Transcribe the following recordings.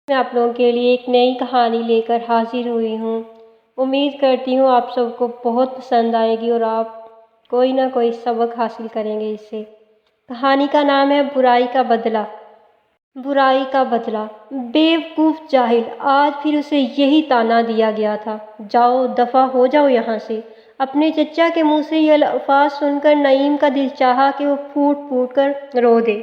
میں آپ لوگوں کے لیے ایک نئی کہانی لے کر حاضر ہوئی ہوں۔ امید کرتی ہوں آپ سب کو بہت پسند آئے گی اور آپ کوئی نہ کوئی سبق حاصل کریں گے اس سے۔ کہانی کا نام ہے برائی کا بدلہ۔ برائی کا بدلہ۔ بیوقوف جاہل، آج پھر اسے یہی طعنہ دیا گیا تھا، جاؤ دفع ہو جاؤ یہاں سے۔ اپنے چچا کے منہ سے یہ الفاظ سن کر نعیم کا دل چاہا کہ وہ پھوٹ پھوٹ کر رو دے،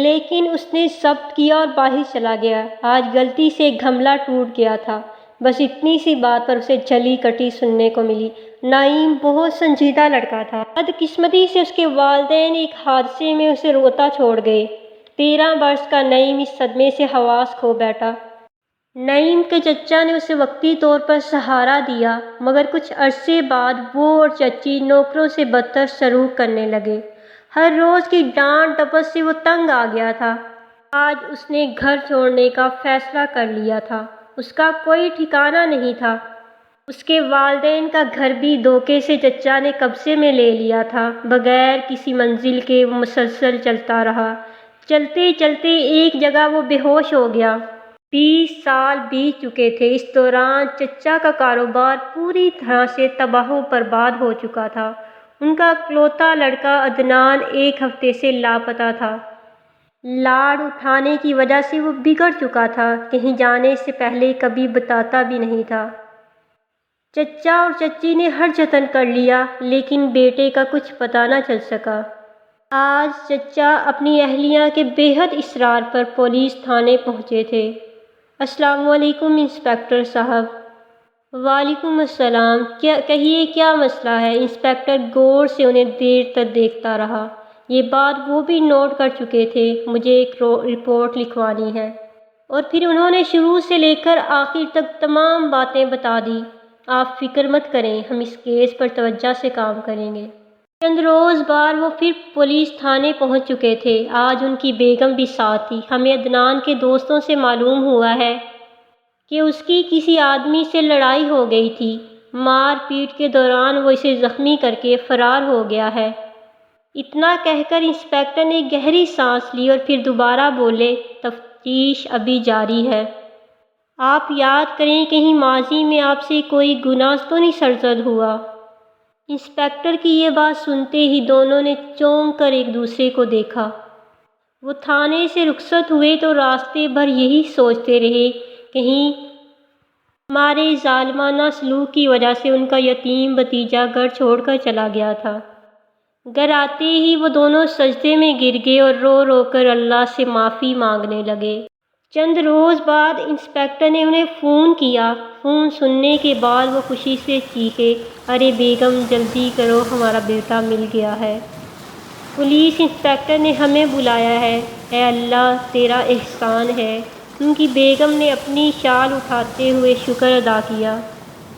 لیکن اس نے ضبط کیا اور باہر چلا گیا۔ آج غلطی سے ایک گھملا ٹوٹ گیا تھا، بس اتنی سی بات پر اسے جلی کٹی سننے کو ملی۔ نعیم بہت سنجیدہ لڑکا تھا۔ بدقسمتی سے اس کے والدین ایک حادثے میں اسے روتا چھوڑ گئے۔ 13 برس کا نعیم اس صدمے سے حواس کھو بیٹھا۔ نعیم کے چچا نے اسے وقتی طور پر سہارا دیا، مگر کچھ عرصے بعد وہ اور چچی نوکروں سے بدتر سلوک کرنے لگے۔ ہر روز کی ڈانٹ ڈپٹ سے وہ تنگ آ گیا تھا۔ آج اس نے گھر چھوڑنے کا فیصلہ کر لیا تھا۔ اس کا کوئی ٹھکانہ نہیں تھا۔ اس کے والدین کا گھر بھی دھوکے سے چچا نے قبضے میں لے لیا تھا۔ بغیر کسی منزل کے وہ مسلسل چلتا رہا۔ چلتے چلتے ایک جگہ وہ بے ہوش ہو گیا۔ 20 سال بیت چکے تھے۔ اس دوران چچا کا کاروبار پوری طرح سے تباہ و برباد ہو چکا تھا۔ ان کا اکلوتا لڑکا عدنان 1 ہفتے سے لاپتہ تھا۔ لاڑ اٹھانے کی وجہ سے وہ بگڑ چکا تھا، کہیں جانے سے پہلے کبھی بتاتا بھی نہیں تھا۔ چچا اور چچی نے ہر جتن کر لیا، لیکن بیٹے کا کچھ پتہ نہ چل سکا۔ آج چچا اپنی اہلیہ کے بے حد اصرار پر پولیس تھانے پہنچے تھے۔ السلام علیکم انسپکٹر صاحب۔ وعلیکم السلام، کہیے کیا مسئلہ ہے؟ انسپکٹر غور سے انہیں دیر تک دیکھتا رہا۔ یہ بات وہ بھی نوٹ کر چکے تھے، مجھے ایک رپورٹ لکھوانی ہے۔ اور پھر انہوں نے شروع سے لے کر آخر تک تمام باتیں بتا دیں۔ آپ فکر مت کریں، ہم اس کیس پر توجہ سے کام کریں گے۔ چند روز بعد وہ پھر پولیس تھانے پہنچ چکے تھے۔ آج ان کی بیگم بھی ساتھ تھی۔ ہمیں عدنان کے دوستوں سے معلوم ہوا ہے کہ اس کی کسی آدمی سے لڑائی ہو گئی تھی۔ مار پیٹ کے دوران وہ اسے زخمی کر کے فرار ہو گیا ہے۔ اتنا کہہ کر انسپکٹر نے گہری سانس لی اور پھر دوبارہ بولے، تفتیش ابھی جاری ہے۔ آپ یاد کریں کہیں ماضی میں آپ سے کوئی گناہ تو نہیں سرزد ہوا؟ انسپکٹر کی یہ بات سنتے ہی دونوں نے چونک کر ایک دوسرے کو دیکھا۔ وہ تھانے سے رخصت ہوئے تو راستے بھر یہی سوچتے رہے، کہیں ہمارے ظالمانہ سلوک کی وجہ سے ان کا یتیم بھتیجا گھر چھوڑ کر چلا گیا تھا۔ گھر آتے ہی وہ دونوں سجدے میں گر گئے اور رو رو کر اللہ سے معافی مانگنے لگے۔ چند روز بعد انسپکٹر نے انہیں فون کیا۔ فون سننے کے بعد وہ خوشی سے چیخے، ارے بیگم جلدی کرو، ہمارا بیٹا مل گیا ہے۔ پولیس انسپکٹر نے ہمیں بلایا ہے۔ اے اللہ تیرا احسان ہے۔ ان کی بیگم نے اپنی شال اٹھاتے ہوئے شکر ادا کیا۔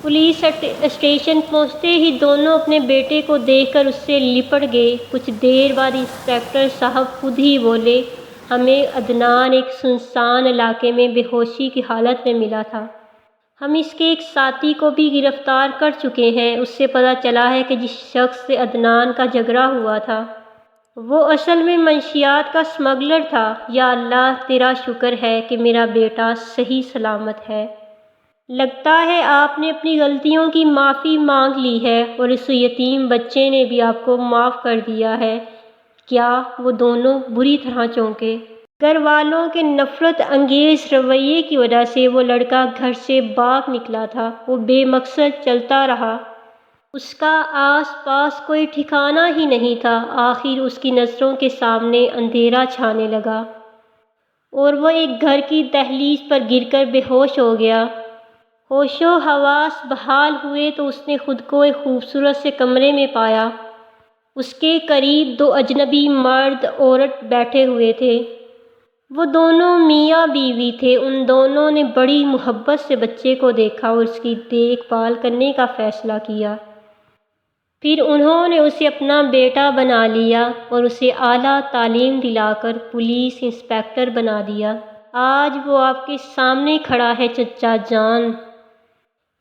پولیس اسٹیشن پہنچتے ہی دونوں اپنے بیٹے کو دیکھ کر اس سے لپٹ گئے۔ کچھ دیر بعد انسپکٹر صاحب خود ہی بولے، ہمیں عدنان ایک سنسان علاقے میں بے ہوشی کی حالت میں ملا تھا۔ ہم اس کے ایک ساتھی کو بھی گرفتار کر چکے ہیں۔ اس سے پتہ چلا ہے کہ جس شخص سے عدنان کا جھگڑا ہوا تھا وہ اصل میں منشیات کا اسمگلر تھا۔ یا اللہ تیرا شکر ہے کہ میرا بیٹا صحیح سلامت ہے۔ لگتا ہے آپ نے اپنی غلطیوں کی معافی مانگ لی ہے اور اس یتیم بچے نے بھی آپ کو معاف کر دیا ہے۔ کیا؟ وہ دونوں بری طرح چونکے۔ گھر والوں کے نفرت انگیز رویے کی وجہ سے وہ لڑکا گھر سے باغ نکلا تھا۔ وہ بے مقصد چلتا رہا۔ اس کا آس پاس کوئی ٹھکانہ ہی نہیں تھا۔ آخر اس کی نظروں کے سامنے اندھیرا چھانے لگا اور وہ ایک گھر کی دہلیز پر گر کر بے ہوش ہو گیا۔ ہوش و حواس بحال ہوئے تو اس نے خود کو ایک خوبصورت سے کمرے میں پایا۔ اس کے قریب 2 اجنبی مرد عورت بیٹھے ہوئے تھے۔ وہ دونوں میاں بیوی تھے۔ ان دونوں نے بڑی محبت سے بچے کو دیکھا اور اس کی دیکھ بھال کرنے کا فیصلہ کیا۔ پھر انہوں نے اسے اپنا بیٹا بنا لیا اور اسے اعلیٰ تعلیم دلا کر پولیس انسپکٹر بنا دیا۔ آج وہ آپ کے سامنے کھڑا ہے چچا جان۔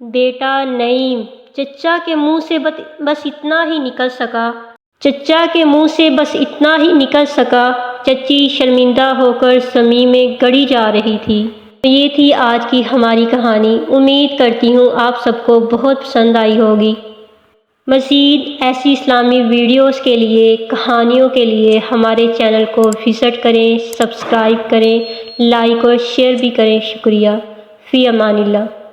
بیٹا نعیم۔ چچا کے منہ سے بس اتنا ہی نکل سکا۔ چچا کے منہ سے بس اتنا ہی نکل سکا۔ چچی شرمندہ ہو کر زمین میں گڑی جا رہی تھی۔ یہ تھی آج کی ہماری کہانی۔ امید کرتی ہوں آپ سب کو بہت پسند آئی ہوگی۔ مزید ایسی اسلامی ویڈیوز کے لیے، کہانیوں کے لیے ہمارے چینل کو وزٹ کریں، سبسکرائب کریں، لائک اور شیئر بھی کریں۔ شکریہ۔ فی امان اللہ۔